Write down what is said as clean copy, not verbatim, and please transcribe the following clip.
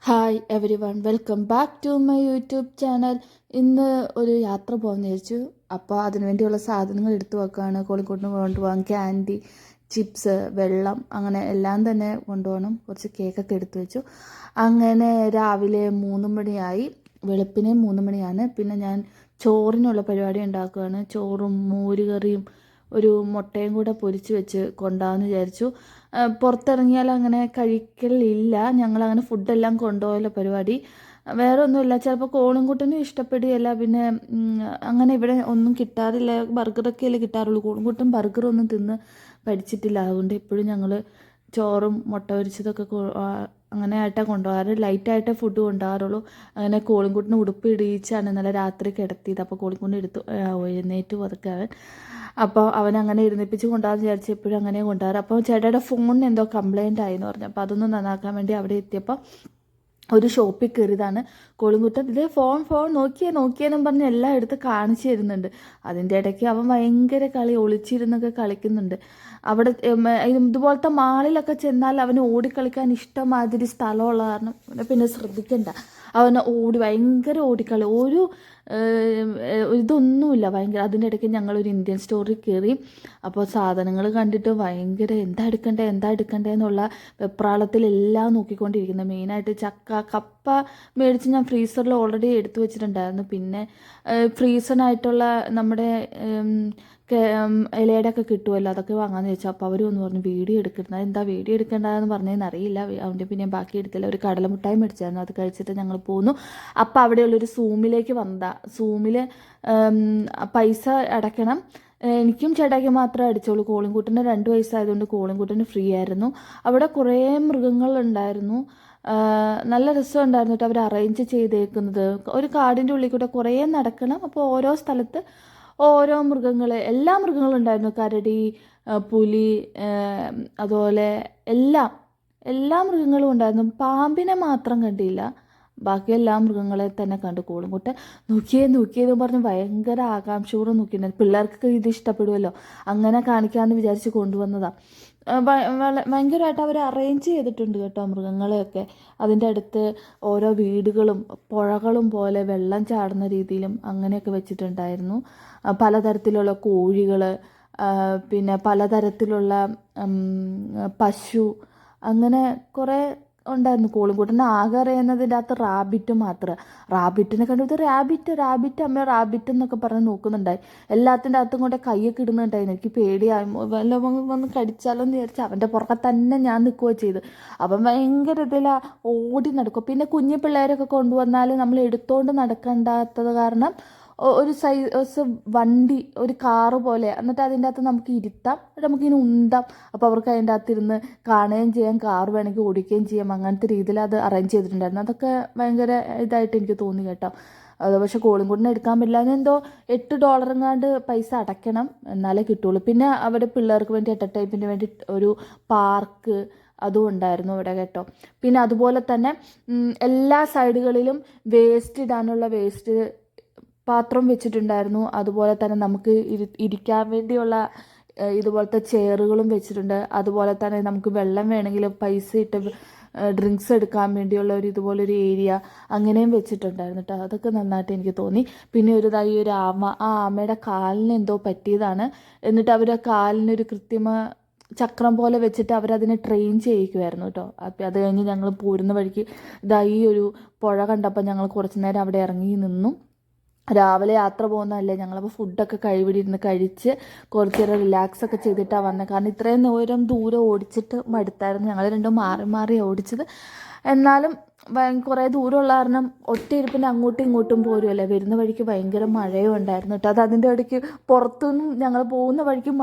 Hi everyone, welcome back to my YouTube channel. ഇന്ന് ഒരു യാത്ര പോകാമെന്ന് വിചാരിച്ചു. അപ്പോൾ അതിനുവേണ്ടിയുള്ള സാധനങ്ങൾ എടുത്തു വെക്കുകയാണ്. കോഴിക്കോട്ടിന് കൊണ്ടുപോകാൻ ക്യാൻഡി, ചിപ്സ്, വെള്ളം, അങ്ങനെ എല്ലാം തന്നെ കൊണ്ടുപോകണം. കുറച്ച് കേക്കൊക്കെ എടുത്തു വെച്ചു. അങ്ങനെ രാവിലെ 3 മണിയായി, വെളുപ്പിനെ 3 മണിയാണ്. പിന്നെ ഞാൻ ചോറിനുള്ള പരിപാടി ഉണ്ടാക്കുകയാണ്. ചോറും മോരുകറിയും ഒരു മുട്ടയും കൂടെ പൊരിച്ച് വെച്ച് കൊണ്ടുപോകാമെന്ന് വിചാരിച്ചു. പുറത്തിറങ്ങിയാൽ അങ്ങനെ കഴിക്കലില്ല, ഞങ്ങളങ്ങനെ ഫുഡെല്ലാം കൊണ്ടുപോകല പരിപാടി. വേറെ ഒന്നുമില്ല, ചിലപ്പോൾ കോളിൻകുട്ടനും ഇഷ്ടപ്പെടുകയില്ല. പിന്നെ അങ്ങനെ ഇവിടെ ഒന്നും കിട്ടാറില്ല, ബർഗറൊക്കെ അല്ലേ കിട്ടാറുള്ളൂ. കോളിൻകുട്ടൻ ബർഗറൊന്നും തിന്ന് പഠിച്ചിട്ടില്ല. അതുകൊണ്ട് എപ്പോഴും ഞങ്ങൾ ചോറും മുട്ട പൊരിച്ചതൊക്കെ അങ്ങനെ ആയിട്ടാണ് കൊണ്ടുപോകാറ്. ലൈറ്റായിട്ടേ ഫുഡ് കൊണ്ടുപോകാറുള്ളൂ. അങ്ങനെ കോളിൻകുട്ടിന് ഉടുപ്പ് ഇടിയിച്ചാണ് ഇന്നലെ രാത്രി കിടത്തിയത്. അപ്പോൾ കോളിൻകുട്ടിന് എഴുന്നേറ്റ് പതുക്കെ അവൻ. അപ്പോൾ അവനങ്ങനെ ഇരുന്നിപ്പിച്ച് കൊണ്ടുപോകാൻ വിചാരിച്ച് എപ്പോഴും അങ്ങനെ കൊണ്ടുപോകാറ്. അപ്പോൾ ചേട്ടയുടെ ഫോണിന് എന്തോ കംപ്ലയിൻ്റ് ആയെന്ന് പറഞ്ഞു. അപ്പോൾ അതൊന്ന് നന്നാക്കാൻ വേണ്ടി അവിടെ എത്തിയപ്പോൾ ഒരു ഷോപ്പിൽ കയറിയതാണ്. കോളിൻകുട്ടൻ ഇതേ ഫോൺ നോക്കിയെന്നും പറഞ്ഞ് എല്ലാം എടുത്ത് കാണിച്ചു തരുന്നുണ്ട്. അതിൻ്റെ ഇടയ്ക്ക് അവൻ ഭയങ്കര ഒളിച്ചിരുന്നൊക്കെ കളിക്കുന്നുണ്ട്. അവിടെ ഇതുപോലത്തെ മാളിലൊക്കെ ചെന്നാൽ അവന് ഓടിക്കളിക്കാൻ ഇഷ്ടമാതിരി സ്ഥലമുള്ള കാരണം പിന്നെ ശ്രദ്ധിക്കണ്ട. അവന് ഭയങ്കര ഓടിക്കളി, ഒരു ഇതൊന്നുമില്ല, ഭയങ്കര. അതിൻ്റെ ഇടയ്ക്ക് ഞങ്ങളൊരു ഇന്ത്യൻ സ്റ്റോറിൽ കയറി. അപ്പോൾ സാധനങ്ങൾ കണ്ടിട്ട് ഭയങ്കര എന്താ എടുക്കണ്ടേ എന്നുള്ള വെപ്രാളത്തിലെല്ലാം നോക്കിക്കൊണ്ടിരിക്കുന്നത്. മെയിനായിട്ട് ചക്ക, കപ്പ മേടിച്ച് ഞാൻ ഫ്രീസറിൽ ഓൾറെഡി എടുത്തു വെച്ചിട്ടുണ്ടായിരുന്നു. പിന്നെ ഫ്രീസറിനായിട്ടുള്ള നമ്മുടെ ഇലയുടെ ഒക്കെ കിട്ടുമല്ലോ, അതൊക്കെ വാങ്ങാമെന്ന് ചോദിച്ചാൽ അപ്പോൾ അവർ ഒന്ന് പറഞ്ഞു വീഡിയോ എടുക്കുന്നത്. എന്താ വീഡിയോ എടുക്കേണ്ടതെന്ന് പറഞ്ഞതെന്ന് അറിയില്ല. അതുകൊണ്ട് പിന്നെ ഞാൻ ബാക്കി എടുത്തില്ല. ഒരു കടലമുട്ടായി മേടിച്ചായിരുന്നു, അത് കഴിച്ചിട്ട് ഞങ്ങൾ പോന്നു. അപ്പോൾ അവിടെയുള്ളൊരു സൂമിലേക്ക് വന്നതാണ്. സൂമിൽ പൈസ അടയ്ക്കണം. എനിക്കും ചേട്ടായിക്ക് മാത്രമേ അടിച്ചോളൂ. കോളിൻകുട്ടന് 2 വയസ്സായതുകൊണ്ട് കോളിൻകുട്ടന് ഫ്രീ ആയിരുന്നു. അവിടെ കുറേ മൃഗങ്ങളുണ്ടായിരുന്നു. നല്ല രസമുണ്ടായിരുന്നു കേട്ടോ അവർ അറേഞ്ച് ചെയ്തേക്കുന്നത്. ഒരു കാടിൻ്റെ ഉള്ളിൽ കൂടെ കുറേ നടക്കണം. അപ്പോൾ ഓരോ സ്ഥലത്ത് ഓരോ മൃഗങ്ങൾ, എല്ലാ മൃഗങ്ങളും ഉണ്ടായിരുന്നു. കരടി, പുലി, അതുപോലെ എല്ലാ മൃഗങ്ങളും ഉണ്ടായിരുന്നു. പാമ്പിനെ മാത്രം കണ്ടില്ല, ബാക്കി എല്ലാ മൃഗങ്ങളെ തന്നെ കണ്ടു. കോളിൻകുട്ടൻ നോക്കിയെന്ന് പറഞ്ഞ് ഭയങ്കര ആകാംക്ഷപൂർവ്വം നോക്കിയിട്ടുണ്ടായിരുന്നു. പിള്ളേർക്കൊക്കെ ഇത് ഇഷ്ടപ്പെടുമല്ലോ, അങ്ങനെ കാണിക്കാമെന്ന് വിചാരിച്ച് കൊണ്ടുവന്നതാണ്. ഭയങ്കരമായിട്ട് അവർ അറേഞ്ച് ചെയ്തിട്ടുണ്ട് കേട്ടോ മൃഗങ്ങളെയൊക്കെ. അതിൻ്റെ അടുത്ത് ഓരോ വീടുകളും പുഴകളും പോലെ വെള്ളം ചാടുന്ന രീതിയിലും അങ്ങനെയൊക്കെ വെച്ചിട്ടുണ്ടായിരുന്നു. പലതരത്തിലുള്ള കോഴികൾ, പിന്നെ പലതരത്തിലുള്ള പശു, അങ്ങനെ കുറേ ഉണ്ടായിരുന്നു. കോളിൻകുട്ടന് ആകെ അറിയുന്നതിൻ്റെ അകത്ത് റാബിറ്റ് മാത്രം. റാബിറ്റിനെ കണ്ടിട്ട് റാബിറ്റ് അമ്മ റാബിറ്റ് എന്നൊക്കെ പറഞ്ഞ് നോക്കുന്നുണ്ടായി. എല്ലാത്തിൻ്റെ അകത്തും കൊണ്ട് കൈയൊക്കെ ഇടുന്നുണ്ടായിരുന്നു. എനിക്ക് പേടിയായി, വല്ല വന്ന് കടിച്ചാലോ എന്ന് വിചാരിച്ച് അവൻ്റെ പുറകെ തന്നെ ഞാൻ നിൽക്കുകയോ ചെയ്ത്. അവൻ ഭയങ്കര ഓടി നടക്കും. പിന്നെ കുഞ്ഞു പിള്ളേരൊക്കെ കൊണ്ടുവന്നാൽ നമ്മൾ എടുത്തോണ്ട് നടക്കണ്ടാത്തത് കാരണം ഒരു സൈസ് വണ്ടി, ഒരു കാറ് പോലെ, എന്നിട്ട് അതിൻ്റെ അകത്ത് നമുക്ക് ഇരുത്താം, നമുക്കിങ്ങനെ ഉന്താം. അപ്പോൾ അവർക്ക് അതിൻ്റെ അകത്തിരുന്ന് കാണുകയും ചെയ്യാം, കാറ് വേണമെങ്കിൽ ഓടിക്കുകയും ചെയ്യാം. അങ്ങനത്തെ രീതിയിൽ അത് അറേഞ്ച് ചെയ്തിട്ടുണ്ടായിരുന്നു. അതൊക്കെ ഭയങ്കര ഇതായിട്ട് എനിക്ക് തോന്നി കേട്ടോ. അത് പക്ഷേ കോളിൻകുട്ടനെ എടുക്കാൻ പറ്റില്ല. അതിനെന്തോ $8 പൈസ അടയ്ക്കണം, എന്നാലേ കിട്ടുള്ളൂ. പിന്നെ അവിടെ പിള്ളേർക്ക് വേണ്ടി എൻ്റർടൈൻമെൻറ്റിന് വേണ്ടി ഒരു പാർക്ക് അതും ഉണ്ടായിരുന്നു ഇവിടെ കേട്ടോ. പിന്നെ അതുപോലെ തന്നെ എല്ലാ സൈഡുകളിലും വേസ്റ്റ് ഇടാനുള്ള വേസ്റ്റ് പാത്രം വെച്ചിട്ടുണ്ടായിരുന്നു. അതുപോലെ തന്നെ നമുക്ക് ഇരിക്കാൻ വേണ്ടിയുള്ള ഇതുപോലത്തെ ചെയറുകളും വെച്ചിട്ടുണ്ട്. അതുപോലെ തന്നെ നമുക്ക് വെള്ളം വേണമെങ്കിൽ പൈസ ഇട്ട് ഡ്രിങ്ക്സ് എടുക്കാൻ വേണ്ടിയുള്ള ഇതുപോലൊരു ഏരിയ അങ്ങനെയും വെച്ചിട്ടുണ്ടായിരുന്നു കേട്ടോ. അതൊക്കെ നന്നായിട്ട് എനിക്ക് തോന്നി. പിന്നെ ഒരു ആമ, ആ ആമയുടെ കാലിന് എന്തോ പറ്റിയതാണ്. എന്നിട്ട് അവർ ആ കാലിനൊരു ചക്രം പോലെ വെച്ചിട്ട് അവരതിനെ ട്രെയിൻ ചെയ്യിക്കുമായിരുന്നു കേട്ടോ. അപ്പം അത് കഴിഞ്ഞ് ഞങ്ങൾ പോരുന്ന വഴിക്ക് ഈ ഒരു പുഴ കണ്ടപ്പോൾ ഞങ്ങൾ കുറച്ച് നേരം അവിടെ ഇറങ്ങി നിന്നു. രാവിലെ യാത്ര പോകുന്നതല്ലേ ഞങ്ങളപ്പോൾ ഫുഡൊക്കെ കഴിവിടിരുന്ന് കഴിച്ച് കുറച്ച് നേരം റിലാക്സൊക്കെ ചെയ്തിട്ടാണ് വന്നത്. കാരണം ഇത്രയും ദൂരം ഓടിച്ചിട്ട് മടുത്തായിരുന്നു. ഞങ്ങൾ രണ്ടും മാറി ഓടിച്ചത്. എന്നാലും കുറേ ദൂരമുള്ള കാരണം ഒറ്റയിരുപ്പിന് അങ്ങോട്ടും ഇങ്ങോട്ടും പോരുമല്ലേ. വരുന്ന വഴിക്ക് ഭയങ്കര മഴയും ഉണ്ടായിരുന്നു കേട്ടോ. അത് അതിൻ്റെ ഇടയ്ക്ക് പുറത്തുനിന്നും ഞങ്ങൾ പോകുന്ന വഴിക്ക്